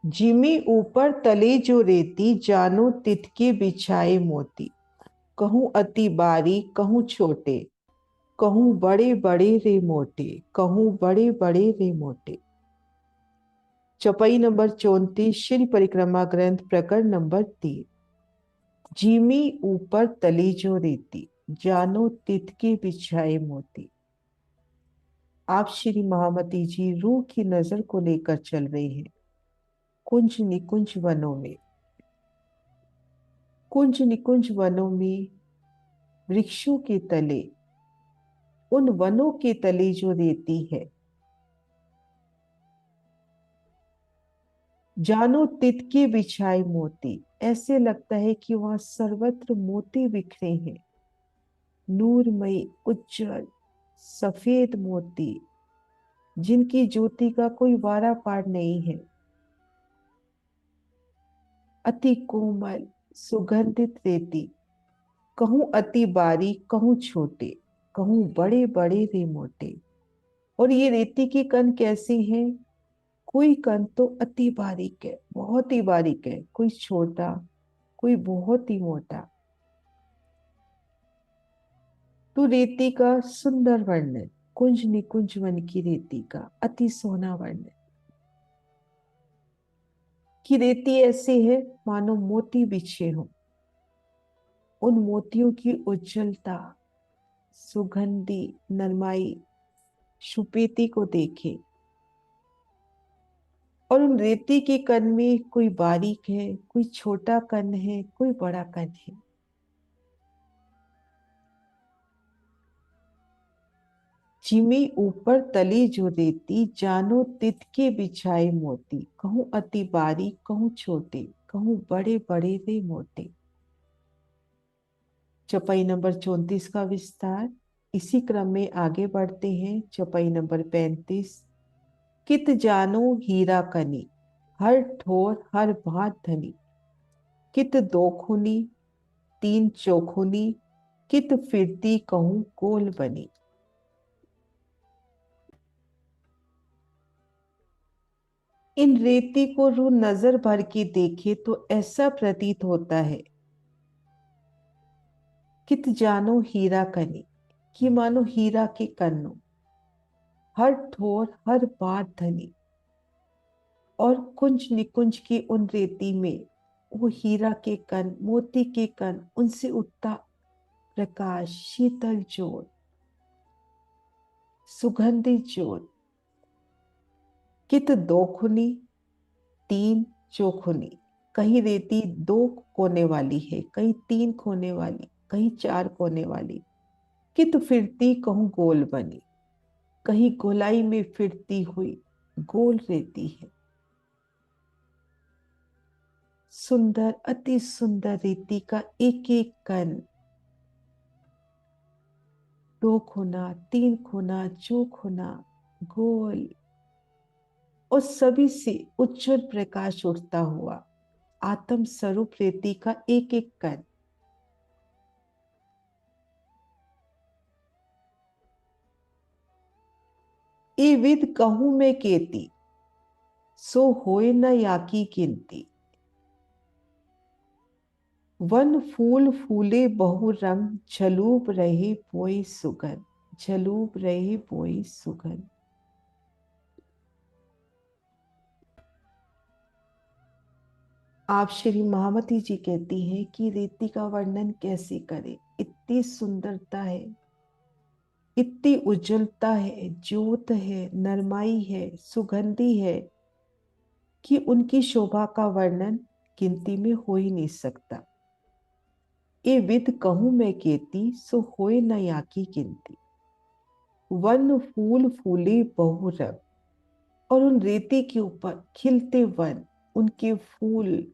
Jimmy ऊपर तले जो रेती, जानो तितके बिछाए मोती। कहूँ अति बारी कहूँ छोटे, कहूँ बड़े बड़े रे मोटे, कहूँ बड़े बड़े रे मोटे। चौपाई नंबर 34, श्री परिक्रमा ग्रंथ, प्रकरण नंबर 3। जिमी ऊपर तले जो रेती, जानो तितके बिछाए मोती। आप श्री महामती जी रूह की नजर को लेकर चल रही हैं कुंज निकुंज वनों में। कुंज निकुंज वनों में, वृक्षों के तले, उन वनों के तले जो रेती है, जानो तितके बिछाए मोती। ऐसे लगता है कि वहां सर्वत्र मोती बिखरे हैं, नूरमयी उज्जवल सफेद मोती, जिनकी ज्योति का कोई वारा पार नहीं है। अति कोमल सुगंधित रेती, कहूं अति बारीक कहूं छोटे, कहूं बड़े बड़े रे मोटे। और ये रेती के कण कैसे हैं? कोई कण तो अति बारीक है, बहुत ही बारीक है, कोई छोटा, कोई बहुत ही मोटा। तो रेती का सुंदर वर्णन, कुंज निकुंज वन की रेती का अति सोना वर्णन, कि रेती ऐसे है मानो मोती बिछे हो। उन मोतियों की उज्जवलता, सुगंधी, नरमाई, शुपेती को देखे। और उन रेती के कण में कोई बारीक है, कोई छोटा कण है, कोई बड़ा कण है। जिमी ऊपर तले जो रेती, जानो तितके बिछाए मोती। कहूं अति बारीक कहूं छोटे, कहूं बड़े बड़े रे मोटे। चौपाई नंबर 34 का विस्तार। इसी क्रम में आगे बढ़ते हैं। चौपाई नंबर 35। कित जानो हीरा कनी, हर ठोर हर भात धनी। कित दो खूनी तीन चौखुनी, कित फिरती कहूं गोल बनी। इन रेती को रू नजर भर के देखे तो ऐसा प्रतीत होता है, कित जानो हीरा कनी, कि मानो हीरा के कन्नों, हर ठोर हर बात धनी। और कुंज निकुंज की उन रेती में वो हीरा के कण, मोती के कण, उनसे उठता प्रकाश, शीतल ज्योत, सुगंधित ज्योत। कित दो खुनी तीन चौखुनी, कहीं रेती दो कोने वाली है, कहीं तीन कोने वाली, कहीं चार कोने वाली। कित फिरती कहूं गोल बनी, कहीं गोलाई में फिरती हुई गोल रेती है। सुंदर, अति सुंदर रेती का एक एक कण, दो खुना तीन खुना चौखुना, गोल, और सभी से उज्जवल प्रकाश उठता हुआ आत्म स्वरूप रेती का एक एक कण। ए विद कहूं मैं केती, सो होए न याकी गिनती। वन फूल फूले बहु रंग, झलूप रहे बोई सुगंध, झलूप रहे बोई सुगंध। आप श्री महामती जी कहती हैं कि रेती का वर्णन कैसे करें, इतनी सुंदरता है, इतनी उज्जवलता है, ज्योत है, नरमाई है, सुगंधी है, कि उनकी शोभा का वर्णन गिनती में हो ही नहीं सकता। ए विद कहूं मैं केती, सो होए न याकी गिनती। वन फूल फूले बहु रंग, और उन रेती के ऊपर खिलते वन, उनके फूल,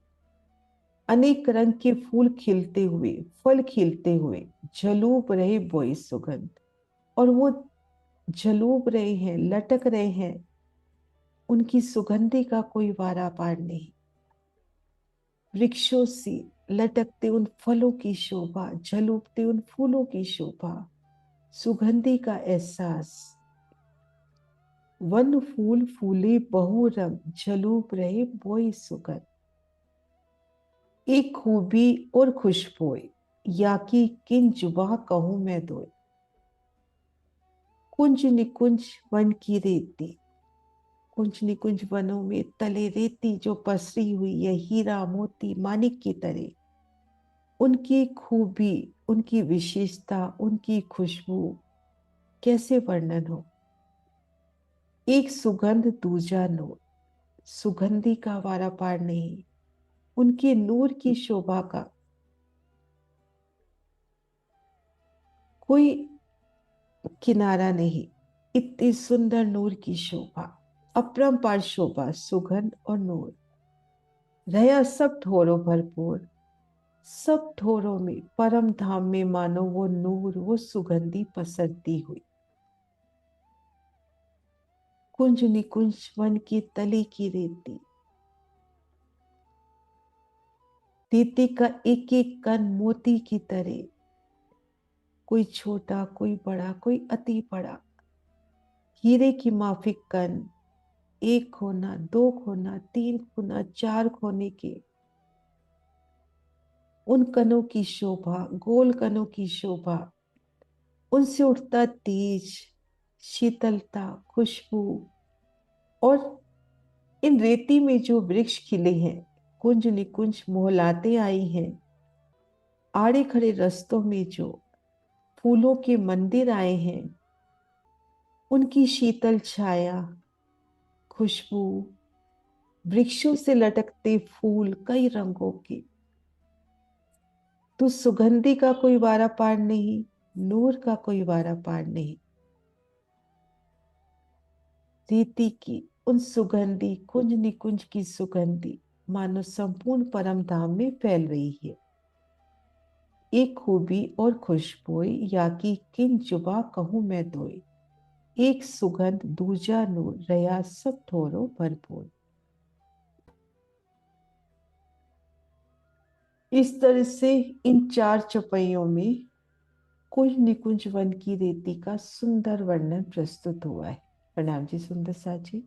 अनेक रंग के फूल खिलते हुए, फल खिलते हुए, झलूप रहे बोई सुगंध। और वो झलूप रहे हैं, लटक रहे हैं, उनकी सुगंधी का कोई वारा पार नहीं। वृक्षों से लटकते उन फलों की शोभा, झलूपते उन फूलों की शोभा, सुगंधी का एहसास। वन फूल फूले बहु रंग, झलूप रहे बोई सुगंध। एक खूबी और खुशबोई, या की किन जुबा कहूं मैं दोय। कुंज निकुंज वन की रेती, कुंज निकुंज वनों में तले रेती जो पसरी हुई है हीरा मोती मानिक की तरह। उनकी खूबी, उनकी विशेषता, उनकी खुशबू कैसे वर्णन हो। एक सुगंध दूजा नूर, सुगंधी का वारा पार नहीं, उनके नूर की शोभा का कोई किनारा नहीं। इतनी सुंदर नूर की शोभा, अपरंपार शोभा, सुगंध और नूर। रहा सब ठोरों भरपूर, सब ठोरों में परम धाम में मानो वो नूर, वो सुगंधी पसरती हुई। कुंज निकुंज वन के तले की रेती, रेती का एक एक कण मोती की तरह, कोई छोटा कोई बड़ा कोई अति बड़ा। हीरे की माफिक कण, एक खोना दो खोना तीन खोना चार खोने के, उन कणों की शोभा, गोल कणों की शोभा, उनसे उठता तेज, शीतलता, खुशबू। और इन रेती में जो वृक्ष खिले हैं, कुंज निकुंज मोहलाते आई हैं, आड़े खड़े रस्तों में जो फूलों के मंदिर आए हैं, उनकी शीतल छाया, खुशबू, वृक्षों से लटकते फूल कई रंगों के। तो सुगंधि का कोई वारा पार नहीं, नूर का कोई वारा पार नहीं। रीति की उन सुगंधी कुंज निकुंज की सुगंधी मानो संपूर्ण परम धाम में फैल रही है। एक खूबी और खुशबोई, या की किन जुबा कहूं मैं दोई। एक सुगंध दूजा नूर, रया सब ठोरों भरपूर। इस तरह से इन चार चौपाइयों में कुंज निकुंज वन की रेती का सुंदर वर्णन प्रस्तुत हुआ है। प्रणाम जी सुंदर साजी।